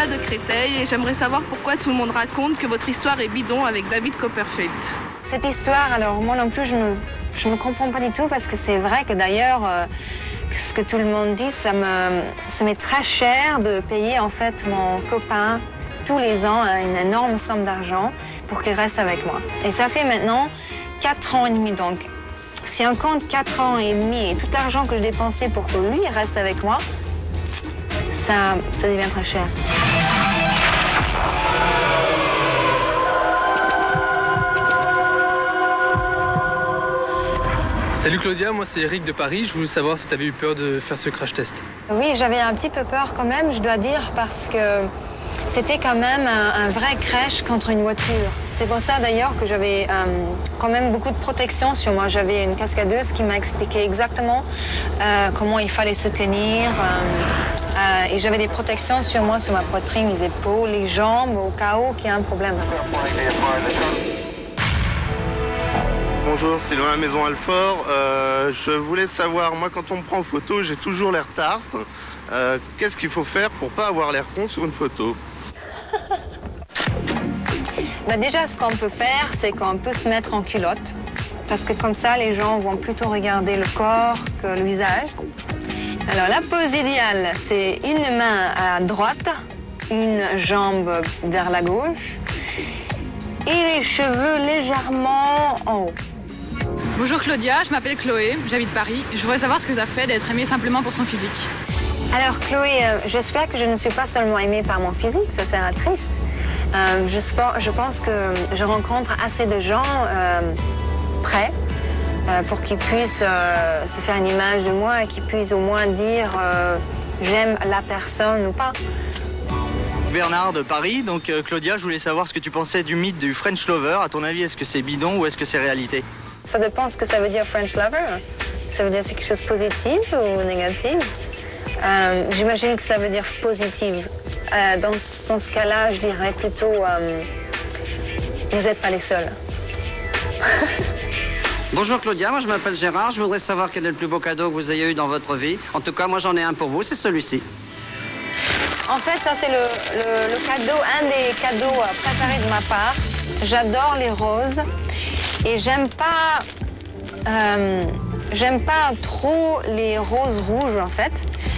de Créteil et j'aimerais savoir pourquoi tout le monde raconte que votre histoire est bidon avec David Copperfield. Cette histoire, alors moi non plus, je ne comprends pas du tout parce que c'est vrai que d'ailleurs, ce que tout le monde dit, ça m'est très cher de payer en fait mon copain tous les ans une énorme somme d'argent pour qu'il reste avec moi. Et ça fait maintenant 4 ans et demi donc. Si on compte 4 ans et demi et tout l'argent que je dépensais pour que lui reste avec moi, ça devient très cher. Salut Claudia, moi c'est Eric de Paris. Je voulais savoir si tu avais eu peur de faire ce crash test. Oui, j'avais un petit peu peur quand même, je dois dire, parce que c'était quand même un vrai crash contre une voiture. C'est pour ça d'ailleurs que j'avais quand même beaucoup de protection sur moi. J'avais une cascadeuse qui m'a expliqué exactement comment il fallait se tenir. Et j'avais des protections sur moi, sur ma poitrine, les épaules, les jambes, au cas où qu'il y a un problème. Bonjour, Sylvain, Maison Alfort. Je voulais savoir, moi quand on me prend en photo, j'ai toujours l'air tarte. Qu'est-ce qu'il faut faire pour pas avoir l'air con sur une photo? Déjà, ce qu'on peut faire, c'est qu'on peut se mettre en culotte. Parce que comme ça, les gens vont plutôt regarder le corps que le visage. Alors, la pose idéale, c'est une main à droite, une jambe vers la gauche et les cheveux légèrement en haut. Bonjour Claudia, je m'appelle Chloé, j'habite Paris. Je voudrais savoir ce que ça fait d'être aimée simplement pour son physique. Alors Chloé, j'espère que je ne suis pas seulement aimée par mon physique, ça serait triste. Je pense que je rencontre assez de gens prêts pour qu'ils puissent se faire une image de moi et qu'ils puissent au moins dire j'aime la personne ou pas. Bernard de Paris, donc Claudia, je voulais savoir ce que tu pensais du mythe du French Lover. À ton avis, est-ce que c'est bidon ou est-ce que c'est réalité? Ça dépend ce que ça veut dire French Lover. Ça veut dire c'est quelque chose de positif ou négatif? J'imagine que ça veut dire positive. Dans ce cas-là, je dirais plutôt vous n'êtes pas les seuls. Bonjour Claudia, moi je m'appelle Gérard. Je voudrais savoir quel est le plus beau cadeau que vous ayez eu dans votre vie. En tout cas, moi j'en ai un pour vous, c'est celui-ci. En fait, ça c'est le cadeau, un des cadeaux préférés de ma part. J'adore les roses et j'aime pas trop les roses rouges en fait.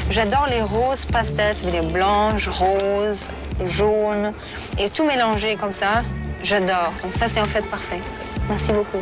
J'adore les roses pastels, ça veut dire blanches, roses, jaunes et tout mélangé comme ça. J'adore. Donc ça c'est en fait parfait. Merci beaucoup.